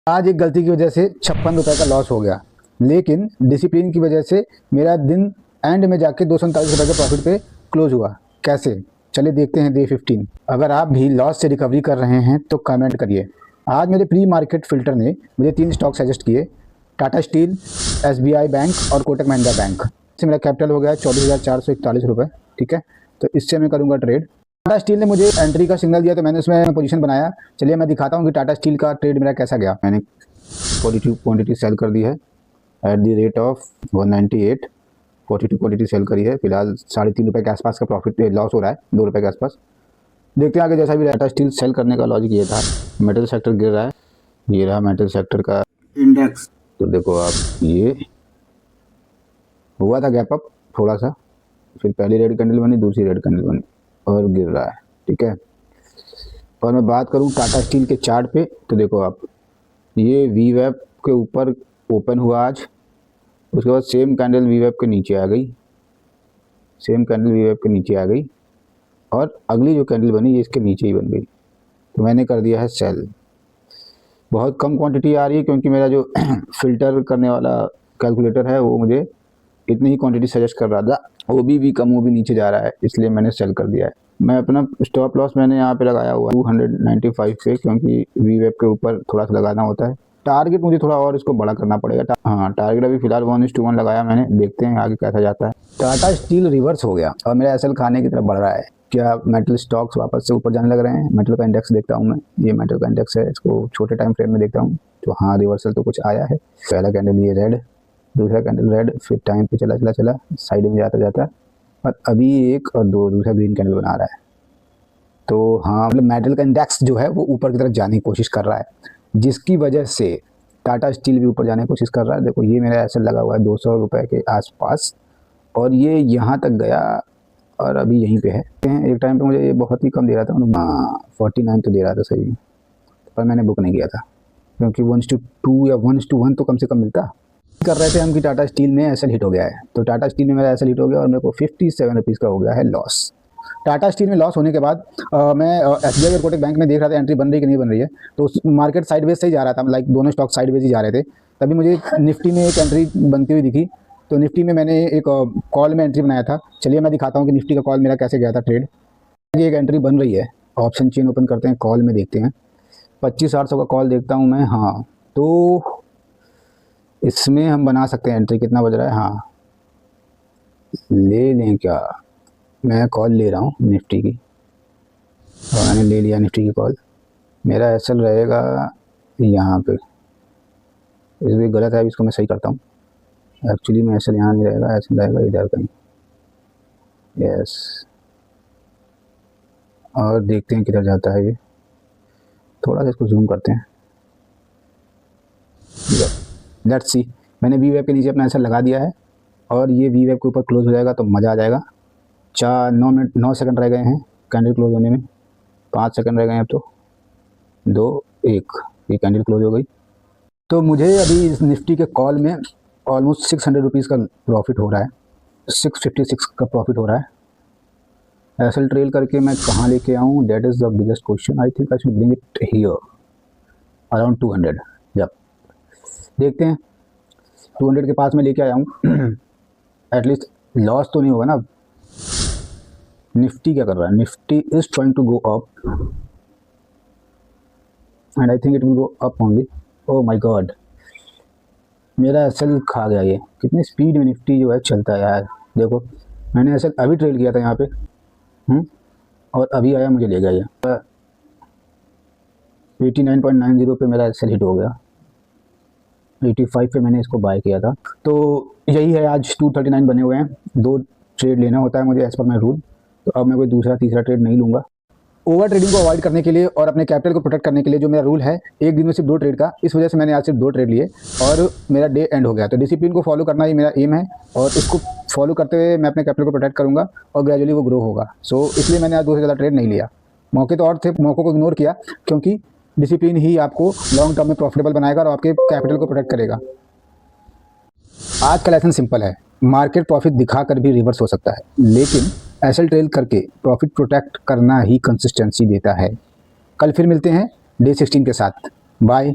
आज एक गलती की वजह से 56 रुपये का लॉस हो गया, लेकिन डिसिप्लिन की वजह से मेरा दिन एंड में जाके 239 रुपये के प्रॉफिट पे क्लोज हुआ। कैसे? चलिए देखते हैं डे 15। अगर आप भी लॉस से रिकवरी कर रहे हैं तो कमेंट करिए। आज मेरे प्री मार्केट फिल्टर ने मुझे 3 स्टॉक सजेस्ट किए, टाटा स्टील, SBI बैंक और कोटक महिंद्रा बैंक। इससे मेरा कैपिटल हो गया 24,441 रुपये। ठीक है, तो इससे मैं करूँगा ट्रेड। टाटा स्टील ने मुझे एंट्री का सिग्नल दिया तो मैंने उसमें पोजीशन बनाया। चलिए मैं दिखाता हूँ कि टाटा स्टील का ट्रेड मेरा कैसा गया। मैंने पॉजिटिव क्वांटिटी सेल कर दी है at the rate of 198। 42 quantity sell करी है। फिलहाल 3.5 रुपये के आसपास का प्रॉफिट लॉस हो रहा है, 2 रुपये के आसपास। देखते हैं आगे। जैसा भी टाटा स्टील सेल करने का लॉजिक ये था। मेटल सेक्टर गिर रहा है, ये रहा मेटल सेक्टर का इंडेक्स। तो देखो आप, ये हुआ था गैप अप थोड़ा सा, फिर पहली रेड कैंडल बनी, दूसरी रेड कैंडल बनी और गिर रहा है। ठीक है, और मैं बात करूं टाटा स्टील के चार्ट पे तो देखो आप, ये वीवेप के ऊपर ओपन हुआ आज, उसके बाद सेम कैंडल वीवेप के नीचे आ गई, सेम कैंडल वीवेप के नीचे आ गई और अगली जो कैंडल बनी ये इसके नीचे ही बन गई। तो मैंने कर दिया है सेल। बहुत कम क्वांटिटी आ रही है क्योंकि मेरा जो फिल्टर करने वाला कैलकुलेटर है वो मुझे इतनी ही क्वांटिटी सजेस्ट कर रहा था, वो भी कम, वो भी नीचे जा रहा है, इसलिए मैंने सेल कर दिया है। मैं अपना स्टॉप लॉस मैंने यहाँ पे लगाया हुआ 295 पे, क्योंकि वीवेप के ऊपर थोड़ा सा लगाना होता है। टारगेट मुझे थोड़ा और इसको बड़ा करना पड़ेगा। हाँ, टारगेट अभी फिलहाल 1:1 लगाया मैंने, देखते हैं आगे कैसा जाता है। टाटा स्टील रिवर्स हो गया और मेरा एसएल खाने की तरफ बढ़ रहा है। क्या मेटल स्टॉक्स वापस से ऊपर जाने लग रहे हैं? मेटल का इंडेक्स देखता हूँ मैं, ये मेटल का इंडेक्स है, इसको छोटे टाइम फ्रेम में देखता हूँ तो हाँ, रिवर्सल तो कुछ आया है। पहला कैंडल ये रेड, दूसरा कैंडल रेड, फिर टाइम पे चला साइड में जाता जाता और अभी एक और दो दूसरा ग्रीन कैंडल बना रहा है। तो हाँ, मतलब मेटल का इंडेक्स जो है वो ऊपर की तरफ जाने की कोशिश कर रहा है, जिसकी वजह से टाटा स्टील भी ऊपर जाने की कोशिश कर रहा है। देखो ये मेरा एसएल लगा हुआ है 200 रुपये के आसपास और ये यहाँ तक गया और अभी यहीं पे है। एक टाइम पे मुझे ये बहुत ही कम दे रहा था, 49 तो दे रहा था सही, पर मैंने बुक नहीं किया था क्योंकि 1:2 या 1:1 तो कम से कम मिलता। कर रहे थे हम कि टाटा स्टील में एसएल हिट हो गया है, तो टाटा स्टील में मेरा एसएल हिट हो गया और मेरे को 57 रुपीज़ का हो गया है लॉस। टाटा स्टील में लॉस होने के बाद मैं SBI और कोटक बैंक में देख रहा था एंट्री बन रही कि नहीं बन रही है, तो मार्केट साइडवेज से ही जा रहा था, लाइक दोनों स्टॉक साइडवेज ही जा रहे थे। तभी मुझे निफ्टी में एक एंट्री बनती हुई दिखी, तो निफ्टी में मैंने एक कॉल में एंट्री बनाया था। चलिए मैं दिखाता हूँ कि निफ्टी का कॉल मेरा कैसे गया था ट्रेड। ये एक एंट्री बन रही है, ऑप्शन चेन ओपन करते हैं, कॉल में देखते हैं, 25,800 का कॉल देखता हूँ मैं। हाँ, तो इसमें हम बना सकते हैं एंट्री। कितना बज रहा है? हाँ, ले लें क्या? मैं कॉल ले रहा हूँ निफ्टी की और मैंने ले लिया निफ्टी की कॉल। मेरा एसएल रहेगा यहाँ पे, इसलिए गलत है, इसको मैं सही करता हूँ। एक्चुअली में एसएल यहाँ नहीं रहेगा, एसएल रहेगा इधर कहीं। यस, और देखते हैं किधर जाता है ये। थोड़ा सा इसको जूम करते हैं। लेट्स सी, मैंने वीवेप के नीचे अपना एसएल लगा दिया है और ये वीवेप के ऊपर क्लोज हो जाएगा तो मज़ा आ जाएगा। 9 सेकंड रह गए हैं कैंडल क्लोज होने में, 5 सेकंड रह गए हैं अब तो, 2 1, ये कैंडल क्लोज हो गई। तो मुझे अभी इस निफ्टी के कॉल में ऑलमोस्ट 600 रुपीज़ का प्रॉफिट हो रहा है, 656 का प्रॉफिट हो रहा है। एसएल ट्रेल करके मैं कहाँ लेके आऊँ, that is the biggest question. I think I should bring it here around 200। जब देखते हैं 200 के पास में लेके आया हूँ, एटलीस्ट लॉस तो नहीं होगा ना। निफ्टी क्या कर रहा है? Nifty is trying to go up and I think it will go up only. Oh my God, मेरा एसएल खा गया। ये कितनी स्पीड में निफ्टी जो है चलता है यार। देखो मैंने एसएल अभी ट्रेड किया था यहाँ पे, और अभी आया मुझे ले गया ये। 89.90 पे मेरा एसएल हिट हो गया, 85 पे मैंने इसको बाय किया था। तो यही है, आज 239 बने हुए हैं। 2 ट्रेड लेना होता है मुझे एज पर माई रूल, तो अब मैं कोई दूसरा तीसरा ट्रेड नहीं लूँगा। ओवर ट्रेडिंग को अवॉइड करने के लिए और अपने कैपिटल को प्रोटेक्ट करने के लिए जो मेरा रूल है, एक दिन में सिर्फ 2 ट्रेड का, इस वजह से मैंने आज सिर्फ 2 ट्रेड लिए और मेरा डे एंड हो गया। तो डिसिप्लिन को फॉलो करना ही मेरा एम है और इसको फॉलो करते हुए मैं अपने कैपिटल को प्रोटेक्ट करूँगा और ग्रेजुअली वो ग्रो होगा। सो इसलिए मैंने आज 2 से ज़्यादा ट्रेड नहीं लिया। मौके तो और थे, मौक़ों को इग्नोर किया, क्योंकि डिसिप्लिन ही आपको लॉन्ग टर्म में प्रॉफिटेबल बनाएगा और आपके कैपिटल को प्रोटेक्ट करेगा। आज का लेसन सिंपल है, मार्केट प्रॉफिट दिखाकर भी रिवर्स हो सकता है, लेकिन एसएल ट्रेल करके प्रॉफिट प्रोटेक्ट करना ही कंसिस्टेंसी देता है। कल फिर मिलते हैं डे 16 के साथ। बाय।